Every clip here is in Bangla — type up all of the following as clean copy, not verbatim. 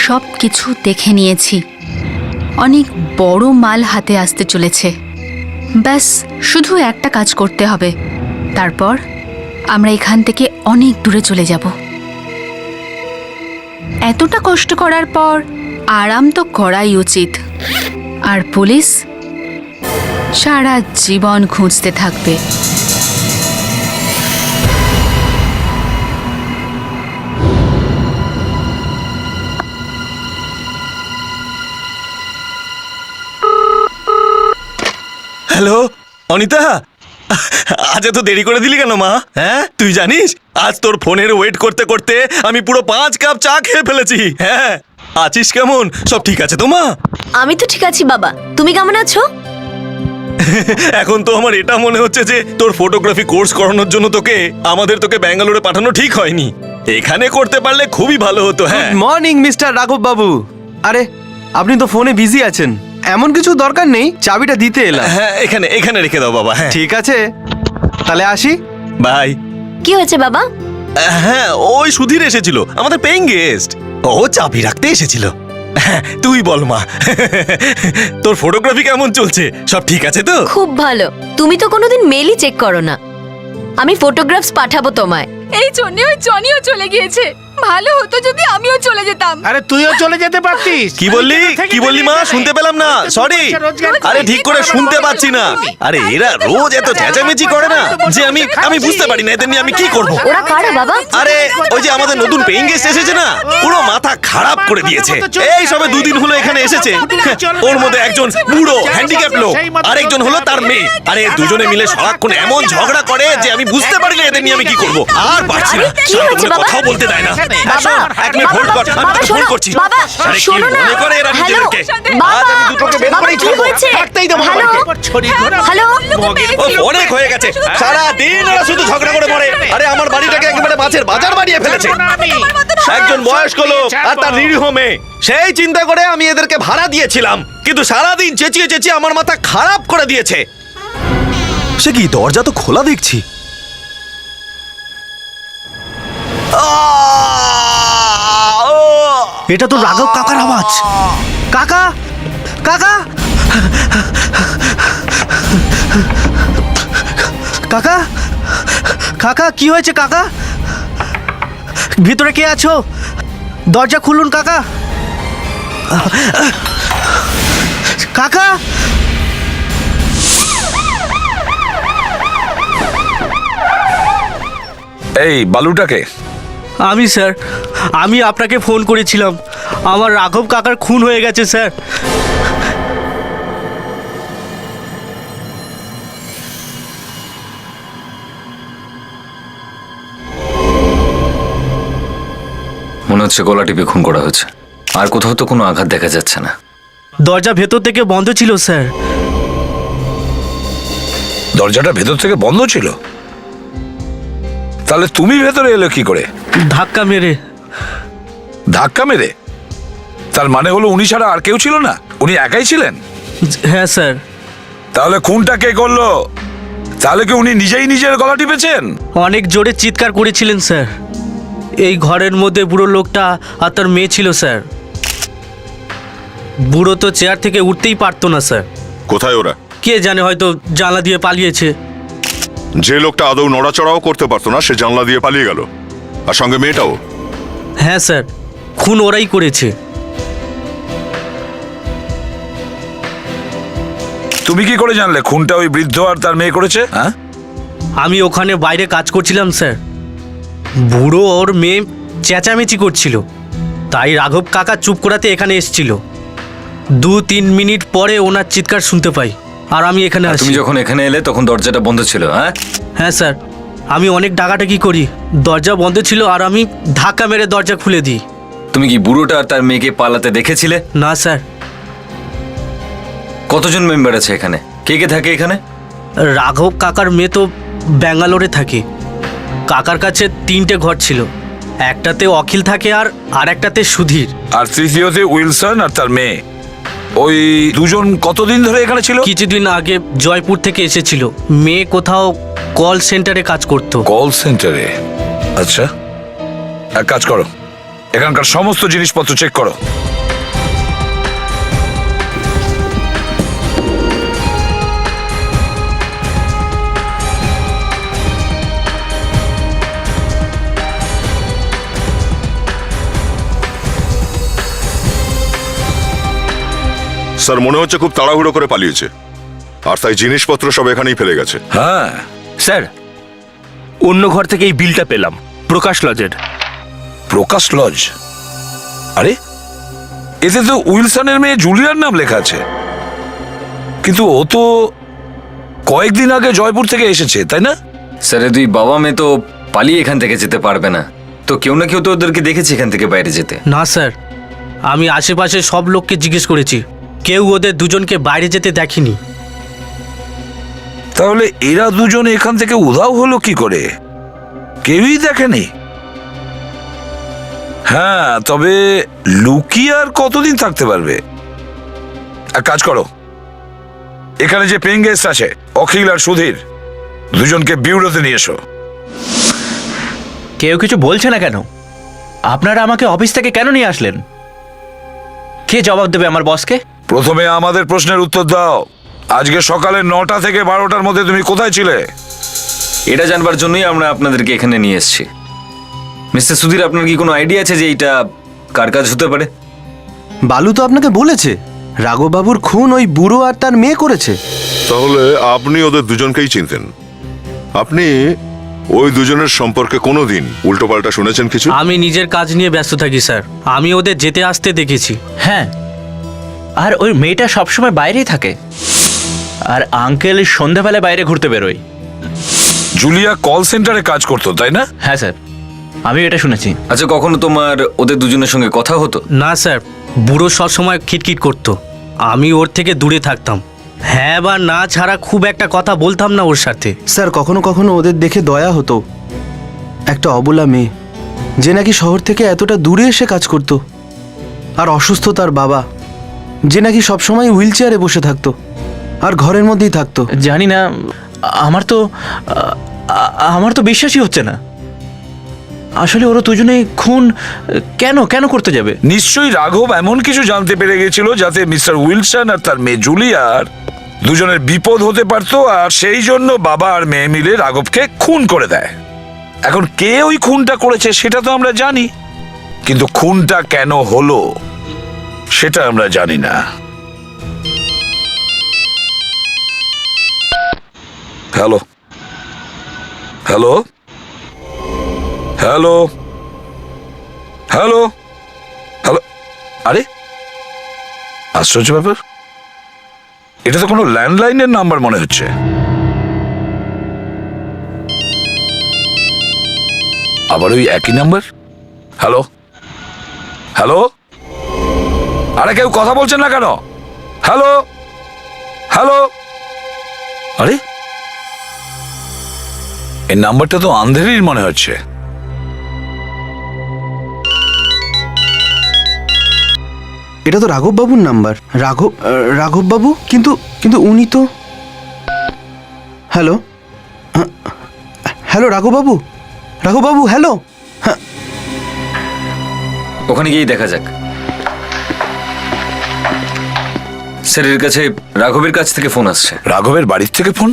সব কিছু দেখে নিয়েছি। অনেক বড় মাল হাতে আসতে চলেছে। ব্যাস শুধু একটা কাজ করতে হবে, তারপর আমরা এখান থেকে অনেক দূরে চলে যাব। এতটা কষ্ট করার পর আরাম তো করাই উচিত। আর পুলিশ সারা জীবন খুঁজতে থাকবে। হ্যালো অনিতা, আজ এত দেরি করে দিলি কেন মা? হ্যাঁ, তুই জানিস আজ তোর ফোনের ওয়েট করতে করতে আমি পুরো 5 কাপ চা খেয়ে ফেলেছি। হ্যাঁ, আছিস কেমন? সব ঠিক আছে তো মা? আমি তো ঠিক আছি বাবা, তুমি কেমন আছো? এখন তো আমার এটা মনে হচ্ছে যে তোর ফটোগ্রাফি কোর্স করানোর জন্য তোকে ব্যাঙ্গালোরে পাঠানো ঠিক হয়নি। এখানে করতে পারলে খুবই ভালো হতো। হ্যাঁ, গুড মর্নিং মিস্টার রাঘব বাবু। আরে আপনি তো ফোনে বিজি আছেন, এমন কিছু দরকার নেই, চাবিটা দিতে এলাম। হ্যাঁ, এখানে রেখে দাও বাবা। হ্যাঁ ঠিক আছে, তাহলে আসি। বাই। কি হয়েছে বাবা? হ্যাঁ, ওই সুধীর এসেছিল, আমাদের পেইং গেস্ট। ও চাবি রাখতে এসেছিল। হ্যাঁ, তুই বল মা, তোর ফটোগ্রাফি কেমন চলছে? সব ঠিক আছে তো? খুব ভালো। তুমি তো কোনোদিন মেলই চেক করো না। আমি ফটোগ্রাফস পাঠাবো তোমায়। এই জন্য ওই জনিও চলে গিয়েছে। ভালো হতো যদি আমিও চলে যেতাম। আরে তুইও চলে যেতে পারতিস। কি বললি মা? শুনতে পেলাম না, সরি। আরে ঠিক করে শুনতে পাচ্ছি না। আরে এরা রোজ এত চেঁচামেচি করে না যে আমি বুঝতে পারি না এদের নিয়ে আমি কি করব। ওরা কারা বাবা? আরে ওই যে আমাদের নতুন পেইং গেস্ট এসেছে না, পুরো মাথা খারাপ করে দিয়েছে। এই সবে 2 দিন হলো এখানে এসেছে। ওর মধ্যে একজন বুড়ো হ্যান্ডিক্যাপ লোক, আরেকজন হলো তার মেয়ে। আরে দুজনে মিলে সারাক্ষণ এমন ঝগড়া করে যে আমি বুঝতে পারি না এদের নিয়ে আমি কি করব। আর পারছি না, কি হয়েছে বাবা? কথাও বলতে দেয় না। বাবা, এক মিনিট হোল্ড কর, আমি বাবা, ফোন শোনো, করছি। বাবা, আরে কি শোনো না। মনে করে এরা হ্যালো, নিজেদেরকে? বাবা, আজ আমি দুটোকে বের বাবা, করেই কি ছাড়বো। হয়েছে? থাকতেই দেবো না হ্যালো, আমাকে। হ্যালো, অনেক হয়ে গেছে, সারা দিন ওরা শুধু ঝগড়া করে মরে। আরে আমার বাড়িটাকে একেবারে মাছের বাজার বানিয়ে ফেলেছে। একজন বয়স্ক লোক আর তার নিরীহ মেয়ে, সেই চিন্তা করে আমি এদেরকে ভাড়া দিয়েছিলাম, কিন্তু সারাদিন চেঁচিয়ে চেঁচিয়ে আমার মাথা খারাপ করে দিয়েছে। সে কি, দরজা তো খোলা দেখছি। এটা তো রাঘব কাকার আওয়াজ। কাকা, কাকা, কাকা, কাকা, কি হয়েছে কাকা? ভিতরে কে আছো? দরজা খুলুন কাকা। কাকা, এই বালুটাকে? আমি স্যার, আমি আপনাকে ফোন করেছিলাম। আমার রাঘব কাকার খুন হয়ে গেছে স্যার। মনে হচ্ছে গলা টিপে খুন করা হয়েছে। আর কোথাও তো কোনো আঘাত দেখা যাচ্ছে না। দরজা ভেতর থেকে বন্ধ ছিল স্যার। দরজাটা ভেতর থেকে বন্ধ ছিল? তাহলে তুমি ভেতরে এলে কি করে? ধাক্কা মেরে। ধাক্কা মেরে? তার মানে হলো উনি ছাড়া আর কেউ ছিল না? উনি একাই ছিলেন? হ্যাঁ স্যার। তাহলে খুনটা কে করলো? তাহলে কি উনি নিজেই নিজের গলা টিপেছেন? অনেক জোরে চিৎকার করেছিলেন স্যার। এই ঘরের মধ্যে বুড়ো লোকটা আর তার মেয়ে ছিল স্যার। বুড়ো তো চেয়ার থেকে উঠতেই পারতো না স্যার। কোথায় ওরা? কে জানে, হয়তো জানলা দিয়ে পালিয়েছে। যে লোকটা আদৌ নড়াচড়াও করতে পারতো না সে জানলা দিয়ে পালিয়ে গেল, আর সঙ্গে মেয়েটাও। হ্যাঁ স্যার, খুন ওরাই করেছে। তুমি কি করে জানলে খুনটা ওই বৃদ্ধ আর তার মেয়ে করেছে? হ্যাঁ, আমি ওখানে বাইরে কাজ করছিলাম স্যার। বুড়ো ওর মেয়ে চেঁচামেচি করছিল, তাই রাঘব কাকা চুপ করাতে এখানে এসেছিল। 2-3 মিনিট পরে ওনার চিৎকার শুনতে পাই, আর আমি এখানে আসি। তুমি যখন এখানে এলে তখন দরজাটা বন্ধ ছিল? হ্যাঁ হ্যাঁ স্যার, আমি অনেক ডাকাডাকি করি, দরজা বন্ধ ছিল আর আমি ধাক্কা মেরে দরজা খুলে দিই। তুমি কি বুড়োটা আর তার মেয়েকে পালাতে দেখেছিলে? না স্যার। কতজন মেম্বার আছে এখানে? কে কে থাকে এখানে? রাঘব কাকার মেয়ে তো ব্যাঙ্গালোরে থাকে। কাকার কাছে 3টে ঘর ছিল, একটাতে অখিল থাকে আর আরেকটাতে সুধীর। আর তৃতীয়তে উইলসন আর তার মেয়ে। ওই দুজন কতদিন ধরে এখানে ছিল? কিছুদিন আগে জয়পুর থেকে এসেছিল। মেয়ে কোথাও কল সেন্টারে কাজ করত। কল সেন্টারে? আচ্ছা, এক কাজ করো, এখানকার সমস্ত জিনিসপত্র চেক করো। স্যার মনে হচ্ছে খুব তাড়াহুড়ো করে পালিয়েছে, আর তাই জিনিসপত্র সব এখানেই ফেলে গেছে। হ্যাঁ, স্যার, অন্য ঘর থেকে এই বিলটা পেলাম, প্রকাশ লজের। প্রকাশ লজ। আরে, এতে তো উইলসনের মেয়ে জুলিয়ার নাম লেখা আছে, কিন্তু ও তো কয়েকদিন আগে জয়পুর থেকে এসেছে, তাই না? স্যার দুই বাবা মেয়ে তো পালিয়ে এখান থেকে যেতে পারবে না, তো কেউ না কেউ তো ওদেরকে দেখেছে এখান থেকে বাইরে যেতে। না স্যার, আমি আশেপাশে সব লোককে জিজ্ঞেস করেছি, কেউ ওদের দুজনকে বাইরে যেতে দেখেনি। তাহলে এরা দুজন এখান থেকে উধাও হলো কি করে? কেউই দেখেনি? হ্যাঁ, তবে লুকিয়ে আর কতদিন থাকতে পারবে? এক কাজ করো, এখানে যে পেইং গেস্ট আছে অখিল আর সুধীর, দুজনকে বিউরোতে নিয়ে এসো। কেউ কিছু বলছে না কেন? আপনারা আমাকে অফিস থেকে কেন নিয়ে আসলেন? কে জবাব দেবে আমার বসকে? প্রথমে আমাদের প্রশ্নের উত্তর দাও। আজকে সকালে 9টা থেকে 12টার মধ্যে তুমি কোথায় ছিলে? এটা জানবার জন্যই আমরা আপনাদেরকে এখানে নিয়ে এসেছি। মিস্টার সুধীর, আপনার কি কোনো আইডিয়া আছে যে এইটা কার কাজ হতে পারে? বালু তো আপনাকে বলেছে রাঘববাবুর খুন ওই বুড়ো আর তার মেয়ে করেছে। তাহলে আপনি ওদের দুজনকেই চিনতেন। আপনি ওই দুজনের সম্পর্কে কোনোদিন উল্টোপাল্টা শুনেছেন কিছু? আমি নিজের কাজ নিয়ে ব্যস্ত থাকি স্যার, আমি ওদের যেতে আসতে দেখেছি। হ্যাঁ, আর ওই মেয়েটা সবসময় বাইরেই থাকে, আর আঙ্কেল সন্ধ্যাবেলায় বাইরে ঘুরতে বেরোয়। জুলিয়া কল সেন্টারে কাজ করতো, তাই না? হ্যাঁ স্যার, আমি এটা শুনেছি। আচ্ছা, কখনো তোমার ওদের দুজনের সঙ্গে কথা হতো? না স্যার, বুড়ো সবসময় খিটখিট করতো, আমি ওর থেকে দূরে থাকতাম। হ্যাঁ বা না ছাড়া খুব একটা কথা বলতাম না ওর সাথে। স্যার, কখনো কখনো ওদের দেখে দয়া হতো। একটা অবলা মেয়ে যে নাকি শহর থেকে এতটা দূরে এসে কাজ করত, আর অসুস্থ তার বাবা যে নাকি সবসময় হুইল চেয়ারে বসে থাকতো আর ঘরের মধ্যেই থাকতো। জানি না, আমার তো বিশ্বাসই হচ্ছে না। আসলে ওরা দুজনেই খুন কেন করতে যাবে? নিশ্চয়ই রাঘব এমন কিছু জানতে পেরে গেছিল যাতে মিস্টার উইলসন আর তার মেয়ে জুলিয়ার দুজনের বিপদ হতে পারতো, আর সেই জন্য বাবা আর মেয়ে মিলে রাঘবকে খুন করে দেয়। এখন কে ওই খুনটা করেছে সেটা তো আমরা জানি, কিন্তু খুনটা কেন হলো সেটা আমরা জানি না। Hello hello hello hello hello, আরে আশ্চর্য ব্যাপার, এটা তো কোনো ল্যান্ডলাইনের নাম্বার মনে হচ্ছে। আবার ওই একই নাম্বার। হ্যালো হ্যালো, আরে কেউ কথা বলছেন না কেন? হ্যালো হ্যালো, আরে এই নাম্বারটা তো আন্ধেরির মনে হচ্ছে। এটা তো রাঘববাবুর নাম্বার। রাঘববাবু, কিন্তু উনি তো। হ্যালো হ্যালো, রাঘববাবু, হ্যালো। ওখানে গিয়েই দেখা যাক। স্যারের কাছে রাঘবের কাছ থেকে ফোন আসছে। রাঘবের বাড়ির থেকে ফোন?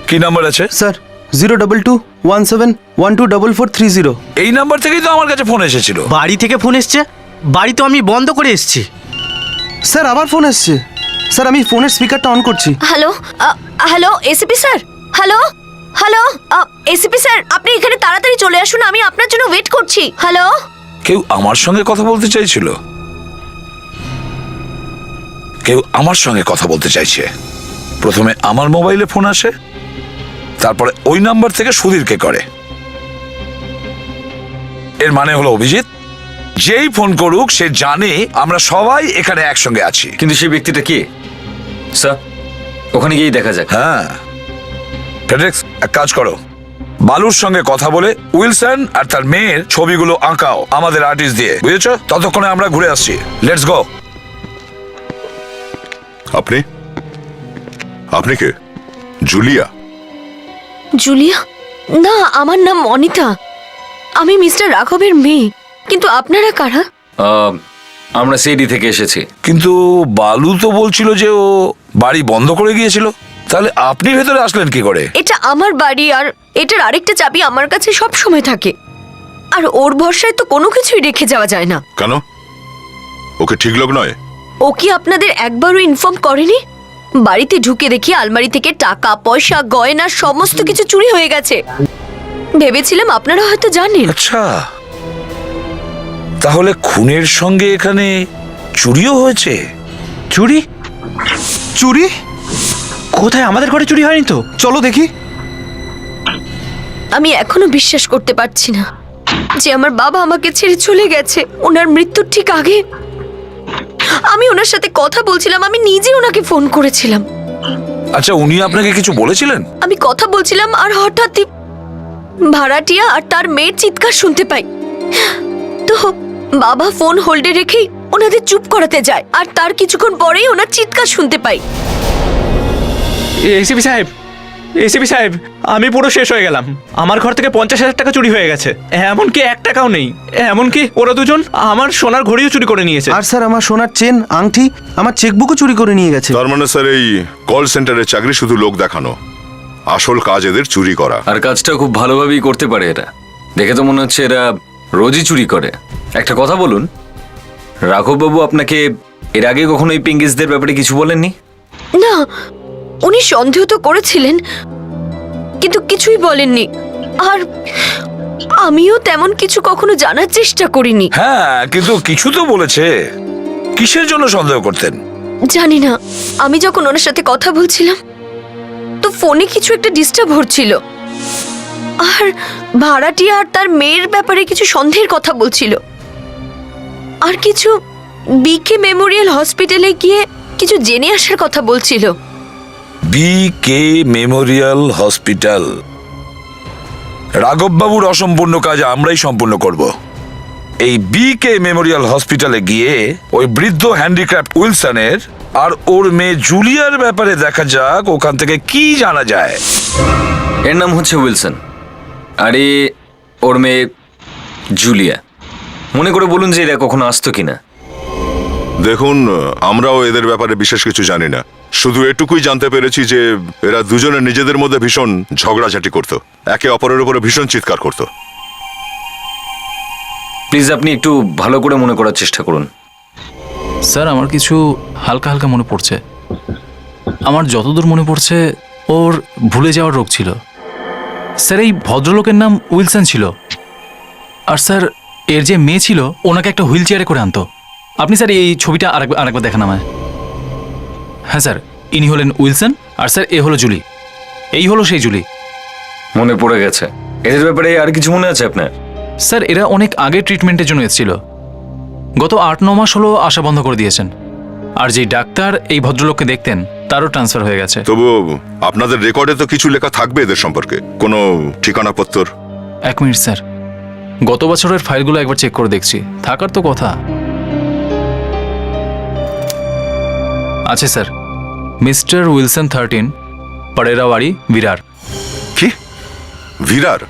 কি নাম্বার আছে? স্যার 02217124430। এই নাম্বার থেকেই তো আমার কাছে ফোন এসেছিল। বাড়ি থেকে ফোন এসছে? বাড়ি তো আমি বন্ধ করে এসেছি। স্যার আবার ফোন এসছে। স্যার, আমি ফোনের স্পিকারটা অন করছি। Hello, hello ACP sir. Hello hello, ACP sir, আপনি এখানে তাড়াতাড়ি চলে আসুন, আমি আপনার জন্য ওয়েট করছি। হ্যালো। কেউ আমার সঙ্গে কথা বলতে চাইছিল? কেউ আমার সঙ্গে কথা বলতে চাইছে। প্রথমে আমার মোবাইলে ফোন আসে, তারপরে ওই নাম্বার থেকে সুধীরকে করে। এর মানে হলো অভিজিৎ যেই ফোন করুক সে জানে আমরা সবাই এখানে একসঙ্গে আছি। কিন্তু সেই ব্যক্তিটা কে? স্যার, ওখানে গিয়েই দেখা যাক। হ্যাঁ, ফেডেক্স, এক কাজ করো, বালুর সঙ্গে কথা বলে উইলসন আর তার মেয়ের ছবিগুলো আঁকাও আমাদের আর্টিস্ট দিয়ে, বুঝেছো? ততক্ষণে আমরা ঘুরে আসছি। Let's go. আপনি কে? জুলিয়া? জুলিয়া? না, আমার নাম অনিতা, আমি মিস্টার রাঘবের মেয়ে। কিন্তু আপনারা কারা? আমরা সিডি থেকে এসেছি। কিন্তু বালু তো বলছিল যে ও বাড়ি বন্ধ করে গিয়েছিল, তাহলে আপনি ভেতরে আসলেন কি করে? এটা আমার বাড়ি, আর এটার আরেকটা চাবি আমার কাছে সব সময় থাকে, আর ওর ভরসায় তো কোনো কিছুই রেখে যাওয়া যায় না। কেন? ওকে ঠিক লোক নয়? ও কি আপনাদের একবারও ইনফর্ম করেনি? বাড়িতে ঢুকে দেখি আলমারি থেকে টাকা পয়সা গয়না সমস্ত কিছু চুরি হয়ে গেছে। ভেবেছিলাম আপনারা হয়তো জানেন। আচ্ছা, তাহলে খুনের সঙ্গে এখানে চুরিও হয়েছে? চুরি? চুরি কোথায়? আমাদের ঘরে চুরি হয়নি তো, চলো দেখি। আমি এখনো বিশ্বাস করতে পারছি না যে আমার বাবা আমাকে ছেড়ে চলে গেছে ওনার মৃত্যুর ঠিক আগে। আমি ওনার সাথে কথা বলছিলাম, আমি নিজে ওনাকে ফোন করেছিলাম। আচ্ছা, উনি আপনাকে কিছু বলেছিলেন? আমি কথা বলছিলাম আর হঠাৎই ভাড়াটিয়া আর তার মেয়ের চিৎকার শুনতে পাই। তো বাবা ফোন হোল্ডে রেখেই ওনাদের চুপ করাতে যায়, আর তার কিছুক্ষণ পরেই ওনার চিৎকার শুনতে পাই। এসিপি সাহেব, আমি পুরো শেষ হয়ে গেলাম। আমার ঘর থেকে 50,000 টাকা চুরি হয়ে গেছে, এমনকি 1 টাকাও নেই। এমনকি ওরা দুজন আমার সোনার ঘড়িও চুরি করে নিয়েছে। আর স্যার আমার সোনার চেন, আংটি, আমার চেকবুকও চুরি করে নিয়ে গেছে। তার মানে স্যার এই কল সেন্টারের চাকরি শুধু লোক দেখানো, আসল কাজ এদের চুরি করা। আর কাজটা খুব ভালোভাবেই করতে পারে এরা। দেখে তো মনে হচ্ছে এরা রোজই চুরি করে। একটা কথা বলুন, রাঘববাবু আপনাকে এর আগে কখনো এই পিঙ্গিসদের ব্যাপারে কিছু বলেননি? না, উনি সন্দেহ তো করেছিলেন কিন্তু কিছুই বলেননি। আর আমিও তেমন কিছু কখনো জানার চেষ্টা করিনি। হ্যাঁ, কিন্তু কিছু তো বলেছে। কিসের জন্য সন্দেহ করতেন? জানি না, আমি যখন ওনার সাথে কথা বলছিলাম তো ফোনে কিছু একটা ডিস্টার্ব হচ্ছিল, আর ভাড়াটিয়া আর তার মেয়ের ব্যাপারে কিছু সন্দেহের কথা বলছিল, আর কিছু বিকে মেমোরিয়াল হসপিটালে গিয়ে কিছু জেনে আসার কথা বলছিল। BK Memorial hospital. রাঘববাবুর অসম্পূর্ণ কাজ আমরাই সম্পূর্ণ করব। এই BK মেমোরিয়াল হসপিটালে গিয়ে ওই বৃদ্ধ হ্যান্ডিক্রাফট উইলসনের আর ওর মেয়ে জুলিয়ার ব্যাপারে দেখা যাক ওখান থেকে কি জানা যায়। এর নাম হচ্ছে উইলসন, আরে ওর মেয়ে জুলিয়া। মনে করে বলুন যে এরা কখনো আসতো কিনা। দেখুন, আমরাও এদের ব্যাপারে বিশেষ কিছু জানি না, শুধু এটুকুই জানতে পেরেছি যে এরা দুজনে নিজেদের মধ্যে ভীষণ ঝগড়াঝাটি করত, একে অপরের উপরে ভীষণ চিৎকার করত। প্লিজ আপনি একটু ভালো করে মনে করার চেষ্টা করুন। স্যার, আমার কিছু হালকা হালকা মনে পড়ছে। আমার যতদূর মনে পড়ছে ওর ভুলে যাওয়ার রোগ ছিল। স্যার, এই ভদ্রলোকের নাম উইলসন ছিল। আর স্যার, এর যে মেয়ে ছিল ওনাকে একটা হুইল চেয়ারে করে আনতো। আপনি স্যার এই ছবিটা আরেকবার দেখান আমায়। হ্যাঁ স্যার, ইনি হলেন উইলসন, আর স্যার এ হলো জুলি। এই হলো সেই জুলি। মনে পড়ে গেছে। এদের ব্যাপারে আর কিছু মনে আছে আপনার? স্যার, এরা অনেক আগে ট্রিটমেন্টের জন্য এসেছিল। গত 8-9 মাস হলো আসা বন্ধ করে দিয়েছেন। আর যেই ডাক্তার এই ভদ্রলোককে দেখতেন তারও ট্রান্সফার হয়ে গেছে। তবু আপনাদের রেকর্ডে তো কিছু লেখা থাকবে এদের সম্পর্কে, কোনো ঠিকানাপত্র? 1 মিনিট স্যার, গত বছরের ফাইলগুলো একবার চেক করে দেখছি, থাকার তো কথা আছে স্যার। Mister Wilson 13, পরেরাওয়াড়ি, বিরার। কি ভিরার?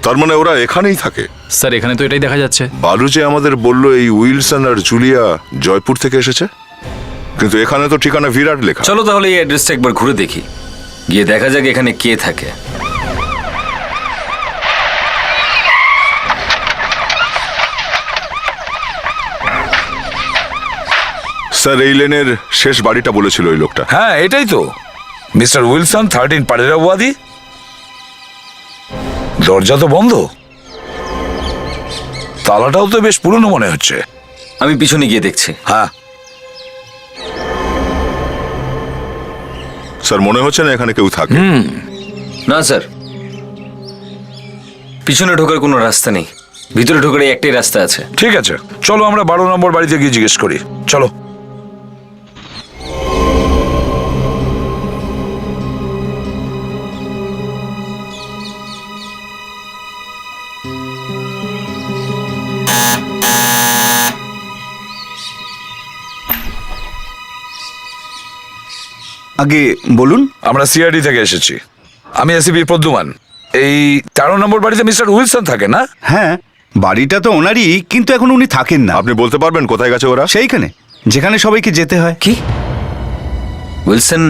তার মানে ওরা এখানেই থাকে? স্যার, এখানে তো এটাই দেখা যাচ্ছে। বালু যে আমাদের বলল এই উইলসন আর জুলিয়া জয়পুর থেকে এসেছে, কিন্তু এখানে তো ঠিকানা ভিরার লেখা। চলো তাহলে এই অ্যাড্রেসটা একবার ঘুরে দেখি, গিয়ে দেখা যাক এখানে কে থাকে। স্যার, এই লেনের শেষ বাড়িটা বলেছিল ওই লোকটা। হ্যাঁ, এটাই তো মিস্টার উইলসন 13 পারেরাওয়াদি। দরজা তো বন্ধ, তালাটাও তো বেশ পুরনো মনে হচ্ছে। আমি পিছনে গিয়ে দেখছি। হ্যাঁ স্যার, মনে হচ্ছে না এখানে কেউ থাকে। না স্যার, পিছনে ঢোকার কোনো রাস্তা নেই, ভিতরে ঢোকার একটাই রাস্তা আছে। ঠিক আছে, চলো আমরা 12 নম্বর বাড়িতে গিয়ে জিজ্ঞেস করি। চলো। আগে বলুন। আমরা সিআইডি থেকে এসেছি। আমি এসিপি প্রদ্যুমান। এই 13 নম্বর বাড়িতে মিস্টার উইলসন থাকে না? হ্যাঁ, বাড়িটা তো ওনারই, কিন্তু এখন উনি থাকেন না। আপনি বলতে পারবেন কোথায় গেছে ওরা? সেইখানে যেখানে সবাইকে যেতে হয়। কি উইলসন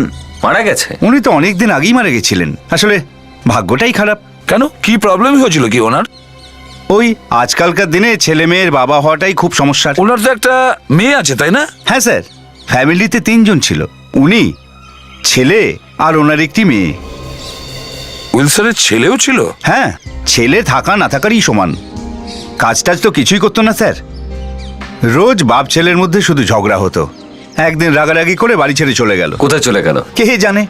মারা গেছে? উনি তো অনেক দিন আগেই মারা গেছিলেন। আসলে ভাগ্যটাই খারাপ। কেন, কি প্রবলেম হয়েছিল কি ওনার? ওই আজকালকার দিনে ছেলে মেয়ের বাবা হওয়াটাই খুব সমস্যার। ওনার তো একটা মেয়ে আছে তাই না? হ্যাঁ স্যার, ফ্যামিলিতে 3 জন ছিল, উনি, ছেলে আর ওনার একটি মেয়ে। উইলসনের ছেলেও ছিল? হ্যাঁ, ছেলে থাকা না থাকারই সমান। কাজ টাজ তো কিছুই করতো না স্যার। রোজ বাপ ছেলের মধ্যে শুধু ঝগড়া হতো। একদিন রাগারাগি করে বাড়ি ছেড়ে চলে গেল। কোথায় চলে গেল? কে জানে,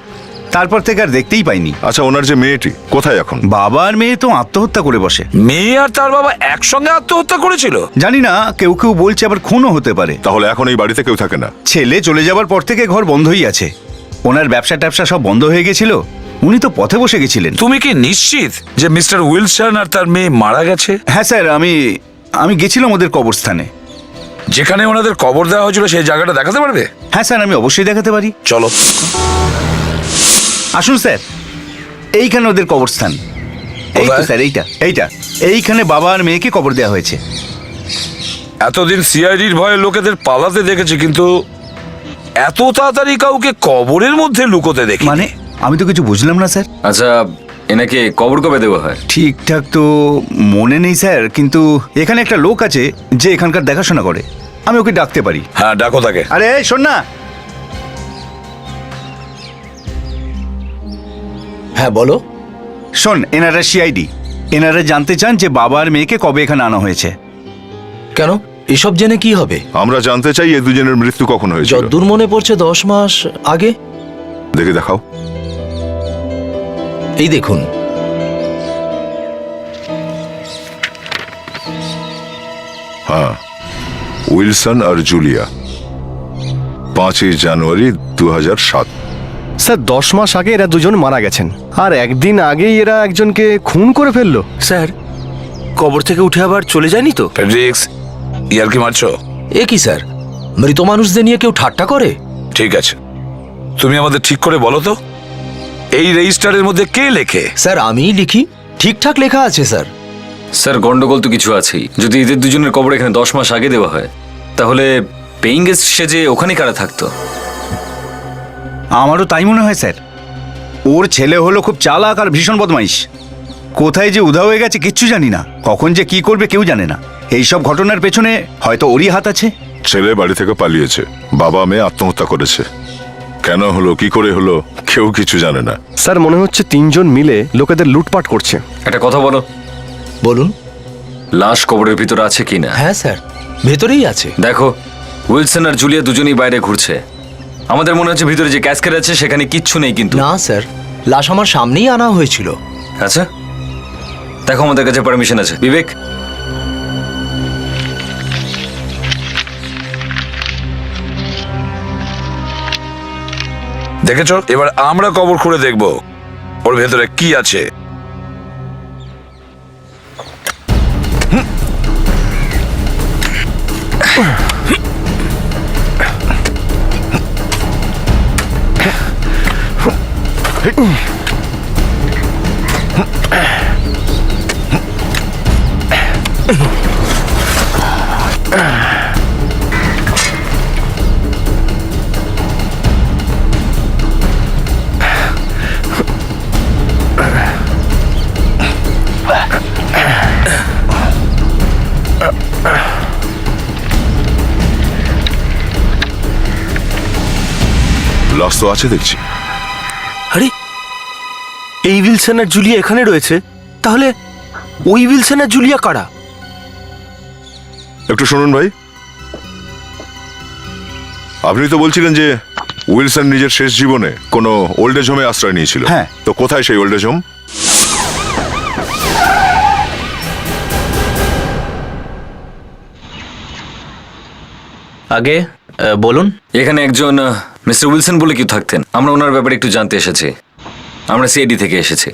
তারপর থেকে আর দেখতেই পাইনি। আচ্ছা, ওনার যে মেয়েটি কোথায় এখন? বাবা আর মেয়ে তো আত্মহত্যা করে বসে। মেয়ে আর তার বাবা একসঙ্গে আত্মহত্যা করেছিল? জানি না, কেউ কেউ বলছে আবার খুনও হতে পারে। তাহলে এখন এই বাড়িতে কেউ থাকে না? ছেলে চলে যাবার পর থেকে ঘর বন্ধই আছে। ওনার ব্যবসা ট্যাবসা সব বন্ধ হয়ে গেছিল, উনি তো পথে বসে গেছিলেন। তুমি কি নিশ্চিত যে মিস্টার উইলসন আর তার মেয়ে মারা গেছে? হ্যাঁ স্যার, আমি গেছিলাম ওদের কবরস্থানে। যেখানে ওনাদের কবর দেওয়া হয়েছিল সেই জায়গাটা দেখাতে পারবে? হ্যাঁ স্যার, আমি অবশ্যই দেখাতে পারি। চলো। আসুন স্যার, এইখানে ওদের কবরস্থান। এই তো কোথায়? স্যার, এইখানে বাবা আর মেয়েকে কবর দেওয়া হয়েছে। এতদিন সিআইডির ভয়ে লোকেদের পালাতে দেখেছি, কিন্তু এত তাড়াতাড়ি কাউকে কবরের মধ্যে লুকোতে দেখি। মানে আমি তো কিছু বুঝলাম না স্যার। আচ্ছা, এনাকে কবর কবে দেওয়া হয়? ঠিকঠাক তো মনে নেই স্যার, কিন্তু এখানে একটা লোক আছে যে এখানকার দেখাশোনা করে, আমি ওকে ডাকতে পারি। হ্যাঁ, ডাকো তাকে। আরে এই শোন না। হ্যাঁ বলো। শোন, এনারা সিআইডি, এনারা জানতে চান যে বাবা আর মেয়েকে কবে এখানে আনা হয়েছে। কেন, এসব জেনে কি হবে? আমরা জানতে চাই এই দুজনের মৃত্যু কখন হয়েছিল। যদ্দূর মনে পড়ছে 10 মাস আগে। দেখে দেখাও। এই দেখুন। হ্যাঁ, উইলসন আর জুলিয়া, 5ই জানুয়ারি 2007। স্যার 10 মাস আগে এরা দুজন মারা গেছেন, আর একদিন আগেই এরা একজনকে খুন করে ফেললো। স্যার, কবর থেকে উঠে আবার চলে যায়নি তো? ফেডরিক্স, ইয়ার কি মারছো? এ কি স্যার, মৃত মানুষদের নিয়ে কেউ ঠাট্টা করে? ঠিক আছে, তুমি আমাদের ঠিক করে বলো তো, এই রেজিস্টারের মধ্যে কে লেখে? স্যার আমিই লিখি, ঠিকঠাক লেখা আছে স্যার। স্যার, গন্ডগোল তো কিছু আছেই। যদি এদের দুজনের কবর এখানে 10 মাস আগে দেওয়া হয়, তাহলে পেইং গেস্ট সেজে ওখানে কারা থাকতো? আমারও তাই মনে হয় স্যার। ওর ছেলে হলো খুব চালাক আর ভীষণ বদমাইশ। কোথায় যে উধাও হয়ে গেছে কিচ্ছু জানি না, কখন যে কি করবে কেউ জানে না। এইসব ঘটনার পেছনে হয়তো ওরই হাত আছে। ছেলে বাড়ি থেকে পালিয়েছে, বাবা মেয়ে আত্মহত্যা করেছে। কেন হলো, কি করে হলো, কেউ কিছু জানে না। স্যার মনে হচ্ছে 3 জন মিলে লোকেদের লুটপাট করছে। একটা কথা বলো। বলুন। লাশ কবরের ভিতরে আছে কিনা? হ্যাঁ স্যার, ভেতরেই আছে। দেখো, উইলসন আর জুলিয়া দুজনেই বাইরে ঘুরছে। আমাদের মনে হচ্ছে ভিতরে যে ক্যাসকেট আছে সেখানে কিচ্ছু নেই। কিন্তু না স্যার, লাশ আমার সামনেই আনা হয়েছিল। আচ্ছা, দেখো আমাদের কাছে পারমিশন আছে। বিবেক, দেখেছো, এবার আমরা কবর খুঁড়ে দেখবো ওর ভেতরে কি আছে। লাশ তো আছে দেখছি। আরে, এই উইলসন আর জুলিয়া এখানে রয়েছে, তাহলে ওই উইলসন আর জুলিয়া কারা? একটু শুনুন ভাই, আপনি তো বলছিলেন যে উইলসন নিজের শেষ জীবনে কোনো ওল্ড এজ হোমে আশ্রয় নিয়েছিল। হ্যাঁ। তো কোথায় সেই ওল্ড এজ হোম? আগে বলুন। এখানে একজন মিস্টার উইলসন বলে কেউ থাকতেন। আমরা ওনার ব্যাপারে একটু জানতে এসেছি। আমরা সিআইডি থেকে এসেছি।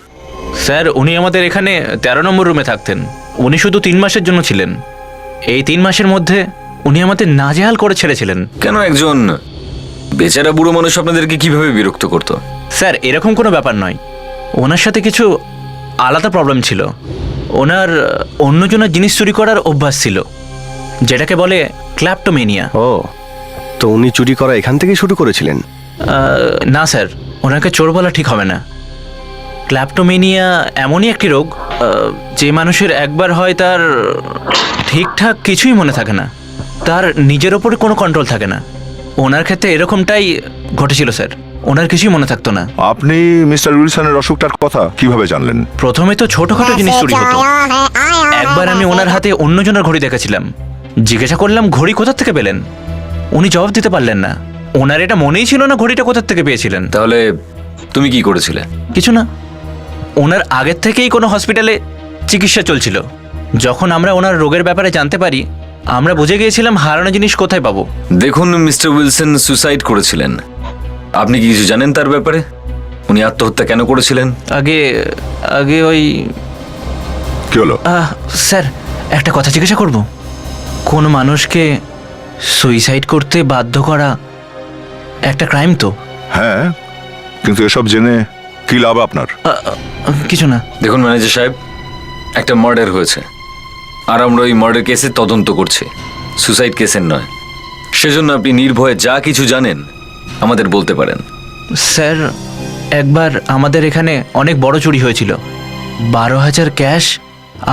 স্যার, উনি আমাদের এখানে 13 নম্বর রুমে থাকতেন। উনি শুধু 3 মাসের জন্য ছিলেন। এই 3 মাসের মধ্যে উনি আমাদের নাজেহাল করে ছেড়েছিলেন। কেন একজন বেচারা বুড়ো মানুষ আপনাদেরকে কিভাবে বিরক্ত করতো? স্যার, এরকম কোনো ব্যাপার নয়। ওনার সাথে কিছু আলাদা প্রবলেম ছিল। ওনার অন্যজনের জিনিস চুরি করার অভ্যাস ছিল, যেটাকে বলে ক্ল্যাপ্টোমেনিয়া। ও, তো উনি চুরি করা এখান থেকেই শুরু করেছিলেন? না স্যার, ওনাকে চোর বলা ঠিক হবে না। ক্ল্যাপ্টোমেনিয়া এমনই একটি রোগ যে মানুষের একবার হয় তার ঠিকঠাক কিছুই মনে থাকে না, তার নিজের ওপরে কোনো কন্ট্রোল থাকে না। ওনার ক্ষেত্রে এরকমটাই ঘটেছিল স্যার, ওনার কিছুই মনে থাকতো না। আপনি মিস্টার উইলসনের অসুখটার কথা কিভাবে জানলেন? প্রথমে তো ছোটখাটো জিনিস চুরি হতো। একবার আমি ওনার হাতে অন্যজনের ঘড়ি দেখেছিলাম, জিজ্ঞাসা করলাম ঘড়ি কোথা থেকে পেলেন, উনি জবাব দিতে পারলেন না। ওনার এটা মনেই ছিল না ঘড়িটা কোথা থেকে পেয়েছিলেন। তাহলে তুমি কি করেছিলে? কিছু না, ওনার আগের থেকেই কোনো হসপিটালে চিকিৎসা চলছিল। যখন আমরা ওনার রোগের ব্যাপারে জানতে পারি, আমরা বুঝে গিয়েছিলাম হারানো জিনিস কোথায় পাবো। দেখুন, মিস্টার উইলসন সুসাইড করেছিলেন। আপনি কি কিছু জানেন তার ব্যাপারে? উনি আত্মহত্যা কেন করেছিলেন? আগে আগে ওই কি হলো? স্যার, একটা কথা জিজ্ঞাসা করব? কোনো মানুষকে সুইসাইড করতে বাধ্য করা একটা ক্রাইম তো? হ্যাঁ, কিন্তু এসব জেনে কি লাভ আপনার? কিছু না। দেখুন ম্যানেজার সাহেব, একটা মার্ডার হয়েছে, আর আমরা ওই মার্ডার কেসে তদন্ত করছি, সুসাইড কেসের নয়। সেজন্য আপনি নির্ভয়ে যা কিছু জানেন আমাদের বলতে পারেন। স্যার, একবার আমাদের এখানে অনেক বড় চুরি হয়েছিল। 12,000 ক্যাশ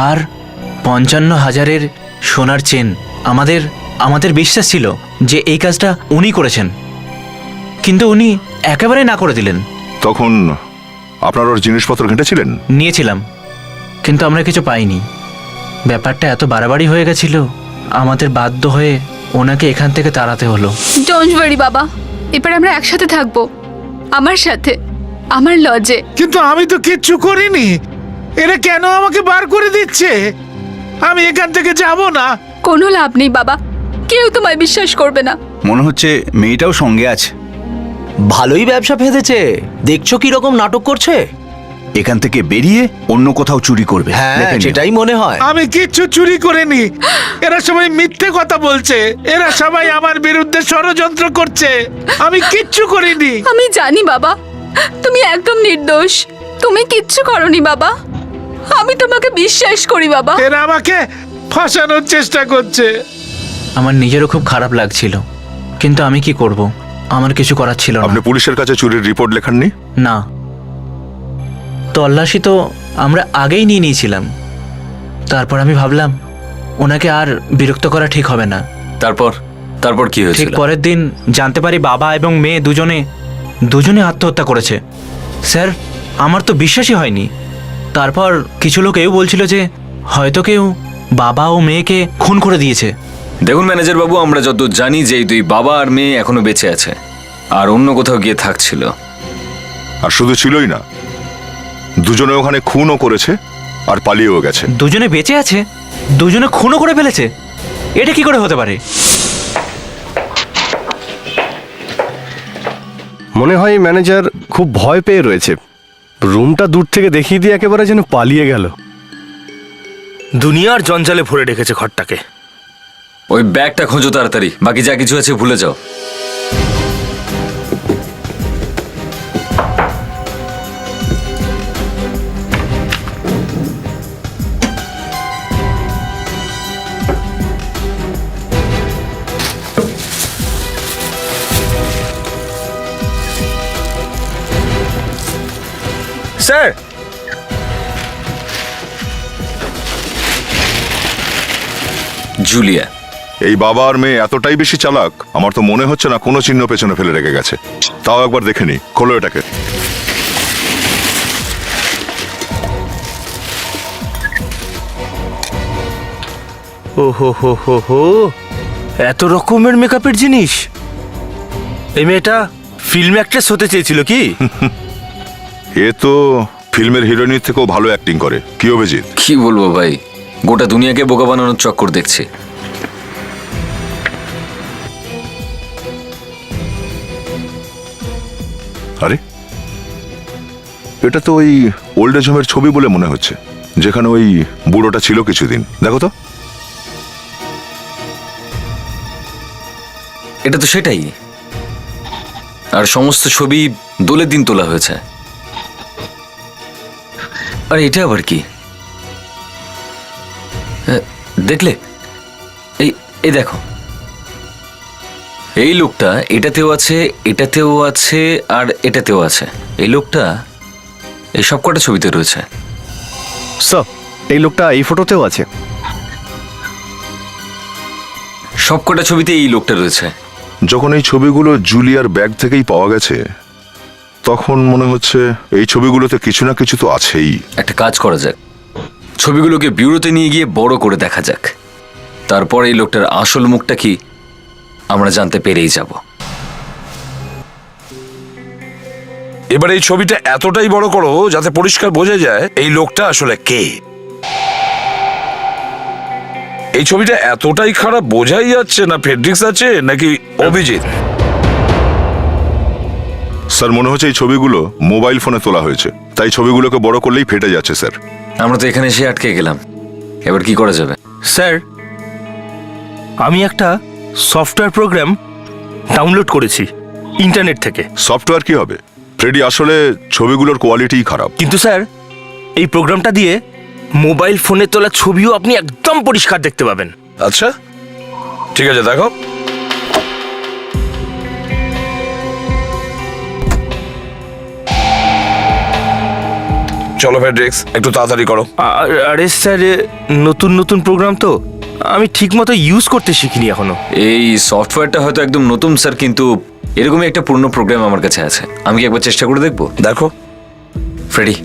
আর 55,000-এর সোনার চেন। আমাদের বিশ্বাস ছিল যে এই কাজটা উনি করেছেন, কিন্তু উনি একেবারে না করে দিলেন। তখন আপনার ওর জিনিসপত্র ঘেঁটেছিলেন? নিয়েছিলাম, কিন্তু আমরা কিছু পাইনি। ব্যাপারটা এত বাড়াবাড়ি হয়ে গেছিল, আমাদের বাধ্য হয়ে ওনাকে এখান থেকে তাড়াতে হলো। ডোন্ট ওয়ারি বাবা, এবার আমরা একসাথে থাকবো, আমার সাথে, আমার লজে। কিন্তু আমি তো কিচ্ছু করিনি, এরা কেন আমাকে বার করে দিচ্ছে? আমি এখান থেকে যাব না। কোনো লাভ নেই বাবা, কেউ তোমায় বিশ্বাস করবে না। মনে হচ্ছে মেয়েটাও সঙ্গে আছে। ভালোই ব্যবসা ফেঁদেছে, দেখছো কি রকম নাটক করছে। এখান থেকে বেরিয়ে অন্য কোথাও চুরি করবে। হ্যাঁ, দেখে নিও। সেটাই মনে হয়। আমি কিচ্ছু চুরি করিনি, এরা সবাই মিথ্যে কথা বলছে, এরা সবাই আমার বিরুদ্ধে ষড়যন্ত্র করছে। আমি কিচ্ছু করিনি। আমি জানি বাবা, তুমি একদম নির্দোষ, তুমি কিচ্ছু করনি বাবা, আমি তোমাকে বিশ্বাস করি বাবা। এরা আমাকে ফাঁসানোর চেষ্টা করছে। আমার নিজেরও খুব খারাপ লাগছিল, কিন্তু আমি কি করব, আমার কিছু করার ছিল না। আপনি পুলিশের কাছে চুরির রিপোর্ট লেখাননি? না, তল্লাশি তো আমরা আগেই নিয়ে নিয়েছিলাম। তারপর আমি ভাবলাম ওনাকে আর বিরক্ত করা ঠিক হবে না। তারপর কি ঠিক হয়েছিল? পরের দিন জানতে পারি বাবা এবং মেয়ে দুজনে আত্মহত্যা করেছে। স্যার, আমার তো বিশ্বাসই হয়নি। তারপর কিছু লোক এও বলছিল যে হয়তো কেউ বাবা ও মেয়েকে খুন করে দিয়েছে। দেখুন ম্যানেজার বাবু, আমরা যত জানি যে এই দুই বাবা আর মেয়ে এখনো বেঁচে আছে, আর অন্য কোথাও গিয়ে থাকছিল। আর শুধু ছিলই না, দুজনে ওখানে খুনও করেছে আর পালিয়েও গেছে। দুজনে বেঁচে আছে, দুজনে খুনও করে ফেলেছে? এটা কি করে হতে পারে? মনে হয় ম্যানেজার খুব ভয় পেয়ে রয়েছে। রুমটা দূর থেকে দেখিয়ে দিয়ে একেবারে যেন পালিয়ে গেল। দুনিয়ার জঞ্জালে ভরে রেখেছে ঘরটাকে। ওই ব্যাগটা খোঁজো তাড়াতাড়ি, বাকি যা কিছু আছে ভুলে যাও। স্যার, জুলিয়া, এই বাবা আর মেয়ে এতটাই বেশি চালাক, আমার তো মনে হচ্ছে না কোনো চিহ্ন পেছনে ফেলে রেখে গেছে। তাও একবার দেখে নি, খোলো এটাকে। ও হো হো হো হো, এত রকমের মেকআপের জিনিস। এই মেয়েটা ফিল্ম অ্যাক্ট্রেস হতে চেয়েছিল কি? এ তো ফিল্মের হিরোইনের থেকেও ভালো অ্যাক্টিং করে। কি অভিজিৎ? কি বলবো ভাই, গোটা দুনিয়াকে বোকা বানানোর চক্কর দেখছি। আরে, এটা তো ওই ওল্ড এজ হোমের ছবি বলে মনে হচ্ছে, যেখানে ওই বুড়োটা ছিল কিছুদিন। দেখো তো। এটা তো সেটাই, আর সমস্ত ছবি দোলের দিন তোলা হয়েছে। আর এটা আবার কি? দেখলে, এই দেখো, এই লোকটা এটাতেও আছে, এটাতেও আছে, আর এটাতেও আছে। এই লোকটা এই সব কটা ছবিতে রয়েছে। স্যার এই লোকটা এই ফটোতেও আছে। সবকটা ছবিতে এই লোকটা রয়েছে। যখন এই ছবিগুলো জুলিয়ার ব্যাগ থেকেই পাওয়া গেছে তখন মনে হচ্ছে এই ছবিগুলোতে কিছু না কিছু তো আছেই। একটা কাজ করা যাক, ছবিগুলোকে ব্যুরোতে নিয়ে গিয়ে বড় করে দেখা যাক, তারপর এই লোকটার আসল মুখটা কি আমরা জানতে পেরেই যাব। এবার এই ছবিটা এতটাই বড় করো যাতে পরিষ্কার বোঝা যায় এই লোকটা আসলে কে। এই ছবিটা এতটাই খারাপ বোঝাই যাচ্ছে না ফেডরিক্স আছে নাকি অভিজিৎ। স্যার মনে হচ্ছে এই ছবিগুলো মোবাইল ফোনে তোলা হয়েছে, তাই ছবিগুলোকে বড় করলেই ফেটে যাচ্ছে স্যার। আমরা তো এখানে এসে আটকে গেলাম, এবার কি করা যাবে? স্যার আমি একটা সফটওয়্যার প্রোগ্রাম ডাউনলোড করেছি ইন্টারনেট থেকে। সফটওয়্যার কি হবে? ফ্রেডি, আসলে ছবিগুলোর কোয়ালিটিই খারাপ। কিন্তু স্যার এই প্রোগ্রামটা দিয়ে মোবাইল ফোনে তোলা ছবিও আপনি একদম পরিষ্কার দেখতে পাবেন। আচ্ছা ঠিক আছে, দেখো। চলো ফেডরিক্স, একটু তাড়াতাড়ি করো। আরে স্যার নতুন নতুন প্রোগ্রাম তো আমি ঠিকমতো ইউজ করতে শিখিনি এখনো। এই সফটওয়্যারটা হয়তো একদম নতুন স্যার, কিন্তু এরকমই একটা পুরনো প্রোগ্রাম আমার কাছে আছে, আমি কি একবার চেষ্টা করে দেখবো? দেখো ফ্রেডি,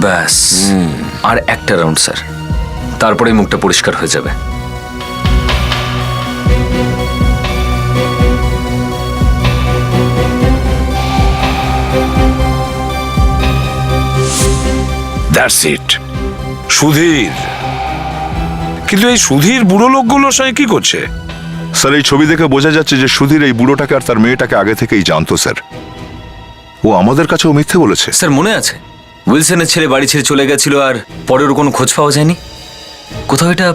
ব্যাস আর একটা রাউন্ড স্যার, তারপরে মুখটা পরিষ্কার হয়ে যাবে। That's it. সুধীর, কিন্তু এই সুধীর বুড়ো লোকগুলোর সঙ্গে কি করছে? স্যার এই ছবি দেখে বোঝা যাচ্ছে যে সুধীর এই বুড়োটাকে আর তার মেয়েটাকে আগে থেকেই জানতো স্যার। ও আমাদের কাছেও মিথ্যে বলেছে। স্যার মনে আছে উইলসনের ছেলে বাড়ি ছেড়ে চলে গেছিল আর পরের কোনো খোঁজ পাওয়া যায়নি? কোথাও এটা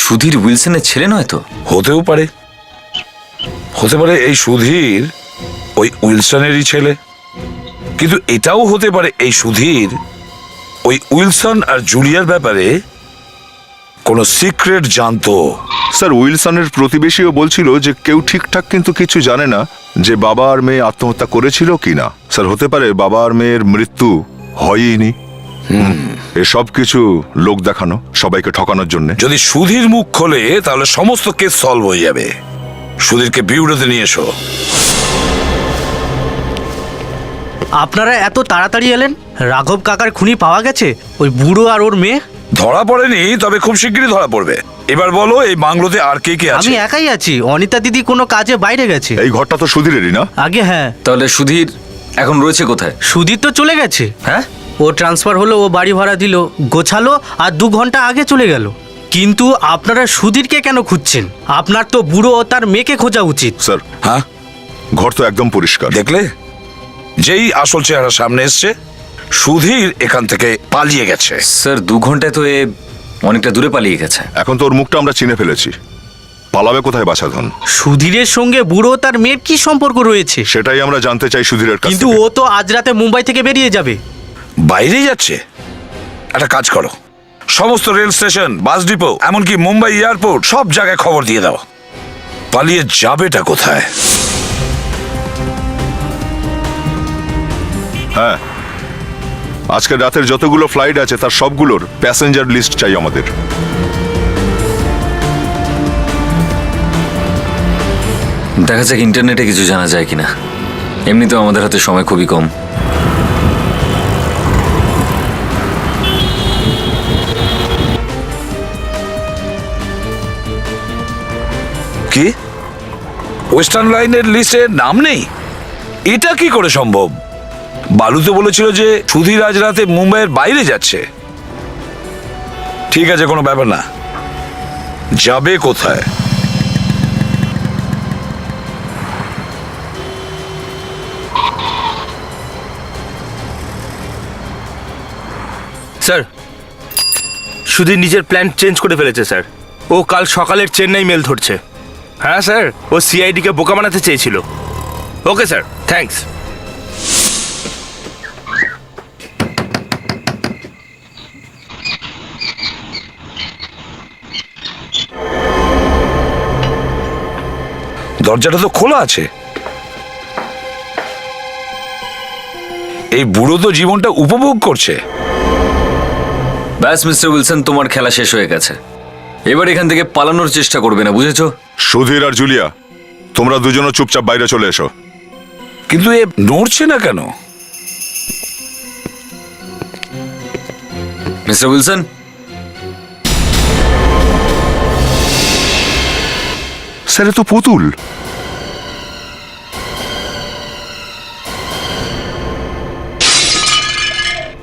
সুধীর উইলসনের ছেলে নয় তো? হতেও পারে, হতে পারে এই সুধীর ওই উইলসনেরই ছেলে, কিন্তু এটাও হতে পারে এই সুধীর ওই উইলসন আর জুলিয়ার ব্যাপারে কোনো সিক্রেট জানতো। স্যার উইলসনের প্রতিবেশীও বলছিল যে কেউ ঠিকঠাক কিন্তু কিছু জানে না যে বাবা আর মেয়ে আত্মহত্যা করেছিল কিনা। স্যার হতে পারে বাবা আর মেয়ের মৃত্যু হয়ইনি, এসব কিছু লোক দেখানো, সবাইকে ঠকানোর জন্য। যদি সুধীর মুখ খোলে তাহলে সমস্ত কেস সলভ হয়ে যাবে। সুধীরকে বিউরোতে নিয়ে এসো। আপনারা এত তাড়াতাড়ি এলেন? রাঘব কাকার খুনি পাওয়া গেছে? ওই বুড়ো আর ওর মেয়ে ধরা পড়েনি, তবে খুব শিগগিরই ধরা পড়বে। এবার বলো এই বাংলোতে আর কে কে আছে? আমি একাই আছি, অনিতা দিদি কোনো কাজে বাইরে গেছে। এই ঘরটা তো সুধীরেরই না? আগে হ্যাঁ। তাহলে সুধীর এখন রয়েছে কোথায়? সুধীর তো চলে গেছে। হ্যাঁ, ও ট্রান্সফার হলো, ও বাড়ি ভাড়া দিল, গোছালো আর 2 ঘন্টা আগে চলে গেল। কিন্তু আপনারা সুধীরকে কেন খুঁজছেন? আপনার তো বুড়ো ও তার মেয়েকে খোঁজা উচিত। স্যার হ্যাঁ, ঘর তো একদম পরিষ্কার। দেখলে যেই আসল চেহারা সামনে এসছে, সুধীর এখান থেকে পালিয়ে গেছে। স্যার 2 ঘন্টায় তো এ অনেকটা দূরে পালিয়ে গেছে। এখন তো ওর মুখটা আমরা চিনে ফেলেছি, পালাবে কোথায় বাছাধন? সুধীরের সঙ্গে বুড়ো তার মেয়ের কি সম্পর্ক রয়েছে সেটাই আমরা জানতে চাই সুধীরের কাছ কিন্তু থেকে। ও তো আজ রাতে মুম্বাই থেকে বেরিয়ে যাবে। বাইরে যাচ্ছে? একটা কাজ করো, সমস্ত রেল স্টেশন, বাস ডিপো, এমনকি মুম্বাই এয়ারপোর্ট সব জায়গায় খবর দিয়ে দাও। পালিয়ে যাবেটা কোথায়? হ্যাঁ, আজকে রাতের যতগুলো ফ্লাইট আছে তার সবগুলোর প্যাসেঞ্জার লিস্ট চাই আমাদের। দেখা যাক ইন্টারনেটে কিছু জানা যায় কিনা। এমনিতেও আমাদের হাতে সময় খুবই কম। কি ওয়েস্টার্ন লাইনের লিস্টে নাম নেই? এটা কি করে সম্ভব? বালু তো বলেছিল যে সুধীর আজ রাতে মুম্বাইয়ের বাইরে যাচ্ছে। ঠিক আছে, কোনো ব্যাপার না, যাবে কোথায়? স্যার সুধীর নিজের প্ল্যান চেঞ্জ করে ফেলেছে স্যার। ও কাল সকালের চেন্নাই মেল ধরছে। হ্যাঁ স্যার, ও সিআইডিকে বোকা বানাতে চেয়েছিল। Okay sir, thanks. দরজাটা তো খোলা আছে। এই বুড়ো তো জীবনটা উপভোগ করছে। ব্যাস মিস্টার উইলসন, তোমার খেলা শেষ হয়ে গেছে। এবার এখান থেকে পালানোর চেষ্টা করবে না, বুঝেছো? সুধীর আর জুলিয়া, তোমরা দুজনও চুপচাপ বাইরে চলে এসো। কিন্তু এ নড়ছে না কেন? মিস্টার উইলসন, স্যার এ তো পুতুল।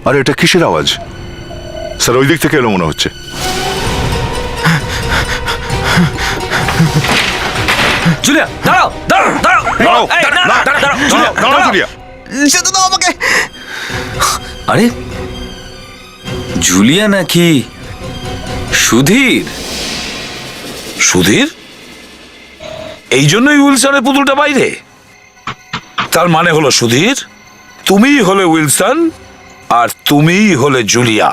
আরে এটা কিসের আওয়াজ? স্যার ওই দিক থেকে এলো মনে হচ্ছে। জুলিয়া দাঁড়াও, দাঁড়াও, দাঁড়াও, দাঁড়াও, এই, না, না, দাঁড়াও, দাঁড়াও, জুলিয়া, দাঁড়াও, জুলিয়া। যেতে দাও আমাকে। আরে জুলিয়া নাকি সুধীর? সুধীর? এই জন্যই উইলসনের পুতুলটা বাইরে। তার মানে হলো সুধীর, তুমিই হলে উইলসন আর তুমিই হলে জুলিয়া।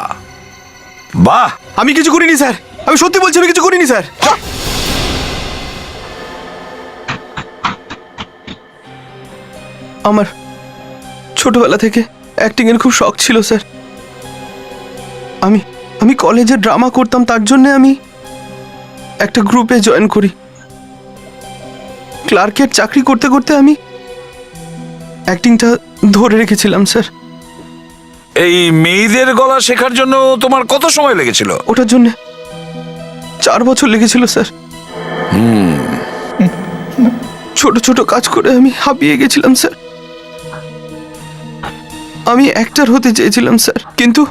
বাহ! আমি কিছু করিনি স্যার, আমি সত্যি বলছি আমি কিছু করিনি স্যার। আমার ছোটবেলা থেকে অ্যাক্টিং এর খুব শখ ছিল স্যার। আমি কলেজে ড্রামা করতাম, তার জন্য আমি একটা গ্রুপে জয়েন করি। ক্লার্কের চাকরি করতে করতে আমি অ্যাক্টিংটা ধরে রেখেছিলাম স্যার। এই মেয়েদের গলা শেখার জন্য তোমার কত সময় লেগেছিল? ওটার জন্য 4 বছর লেগেছিল স্যার। ছোট ছোট কাজ করে আমি হাঁপিয়ে গেছিলাম স্যার। আমি অ্যাক্টর হতে চেয়েছিলাম স্যার, কিন্তু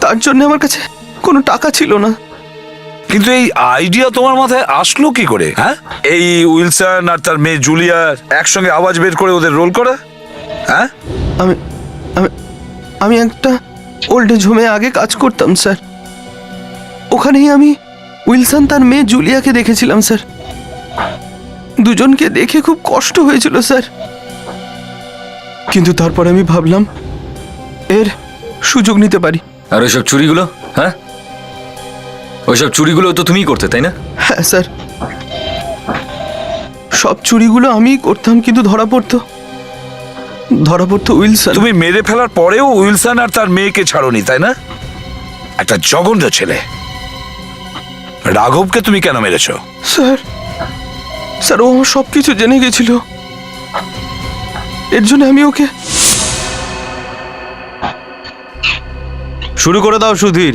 তার জন্য আমার কাছে কোনো টাকা ছিল না। কিন্তু এই আইডিয়া তোমার মাথায় আসলো কি করে? হ্যাঁ, এই উইলসন আর তার মেয়ে জুলিয়ার একসঙ্গে আওয়াজ বের করে ওদের রোল করা? হ্যাঁ, আমি আমি আমি একটা ওল্ড এজ হোমে আগে কাজ করতাম স্যার। ওখানেই আমি উইলসন তার মেয়ে জুলিয়াকে দেখেছিলাম স্যার। দুজনকে দেখে খুব কষ্ট হয়েছিল স্যার, কিন্তু তারপর আমি ভাবলাম এর সুযোগ নিতে পারি। আর ওইসব চুরিগুলো? হ্যাঁ, ওইসব চুরিগুলো তো তুমিই করতে, তাই না? হ্যাঁ স্যার, সব চুরিগুলো আমিই করতাম, কিন্তু ধরা পড়তো উইলসন। তুমি মেরে ফেলার পরেও উইলসন আর তার মেয়েকে ছাড়োনি, তাই না? একটা জঘন্য ছেলে। রাঘবকে তুমি কেন মেরেছো? স্যার ও আমার সব কিছু জেনে গেছিল, এর জন্য আমি ওকে। শুরু করে দাও সুধীর,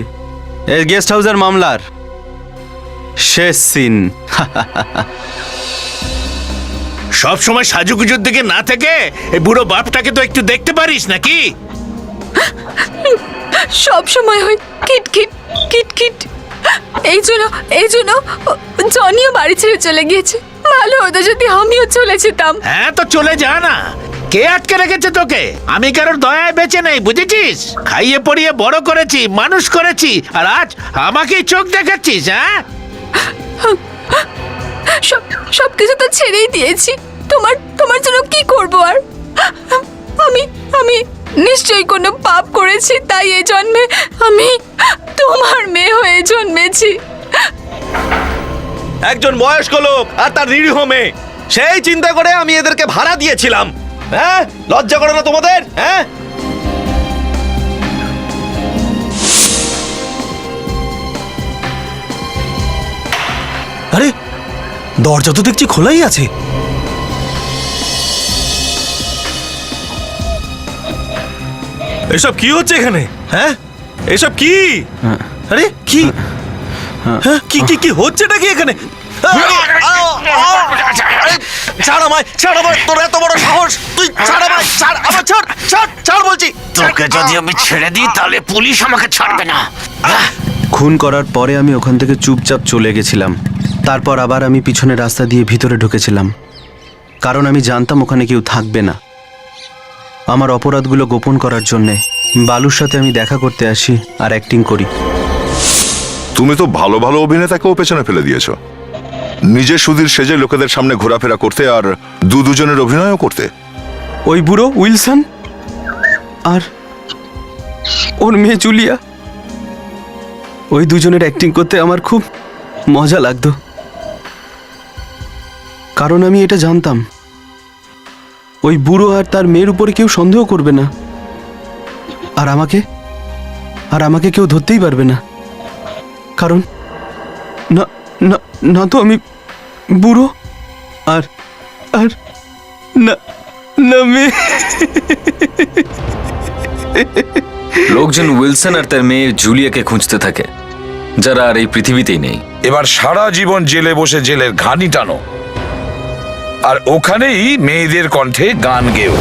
এই গেস্ট হাউসের মামলার শেষ সিন। সব সময় সাজুগুজুর দিকে না থেকে এই বুড়ো বাপটাকে তো একটু দেখতে পারিস নাকি? সব সময় হয় কিটকিট কিটকিট। এই জন্য জনিও বাড়ি ছেড়ে চলে গিয়েছে। ভালো হতো যদি আমিও চলে যেতাম। হ্যাঁ তো চলে যা না, কে আটকে রেখেছে তোকে? আমি কারোর দয়ায় বেঁচে নেই, বুঝেছিস? খাইয়ে পড়িয়ে বড় করেছি, মানুষ করেছি, আর আজ আমাকেই চোখ দেখাচ্ছিস? হ্যাঁ, সবকিছু তো ছেড়েই দিয়েছি। তোমার জন্য কি করব আর? আমি নিশ্চয়ই কোনো পাপ করেছি, তাই এই জন্মে আমি তোমার মেয়ে হয়ে জন্মেছি। একজন বয়স্ক লোক আর তার নিরীহ মেয়ে, সেই চিন্তা করে আমি এদেরকে ভাড়া দিয়েছিলাম। হ্যাঁ, লজ্জা করে না তোমাদের? হ্যাঁ, আরে দরজা তো দেখছি খোলাই আছে। এসব কি হচ্ছে এখানে? হ্যাঁ, এসব কি? আরে কি হ্যাঁ, কি কি কি হচ্ছেটা কি এখানে? ছাড় আমায়, ছাড় আমায়, তোর এত বড় সাহস! তুই ছাড় আমায়, ছাড় আমায়, ছাড়, ছাড়, ছাড় বলছি। তোকে যদি আমি ছেড়ে দিই তাহলে পুলিশ আমাকে ছাড়বে না। খুন করার পরে আমি ওখান থেকে চুপচাপ চলে গেছিলাম। তারপর আবার আমি পিছনের রাস্তা দিয়ে ভিতরে ঢুকেছিলাম, কারণ আমি জানতাম ওখানে কেউ থাকবে না। আমার অপরাধগুলো গোপন করার জন্যে বালুর সাথে আমি দেখা করতে আসি আর অ্যাক্টিং করি। তুমি তো ভালো ভালো অভিনেতাকেও পেছনে ফেলে দিয়েছো, নিজে সুধীর সেজে লোকেদের সামনে ঘোরাফেরা করতে আর দুজনের অভিনয়ও করতে। ওই বুড়ো উইলসন আর ওর মেয়ে জুলিয়া, ওই দুজনের অ্যাক্টিং করতে আমার খুব মজা লাগতো, কারণ আমি এটা জানতাম ওই বুড়ো আর তার মেয়ের উপরে কেউ সন্দেহ করবে না, আর আমাকে কেউ ধরতেই পারবে না, কারণ না না না তো আমি বুড়ো আর আর না না মেয়ে। লোকজন উইলসন আর তার মেয়ে জুলিয়াকে খুঁজতে থাকে, যারা আর এই পৃথিবীতেই নেই। এবার সারা জীবন জেলে বসে জেলের ঘানি টানো, আর ওখানেই মেয়েদের কণ্ঠে গান গেও।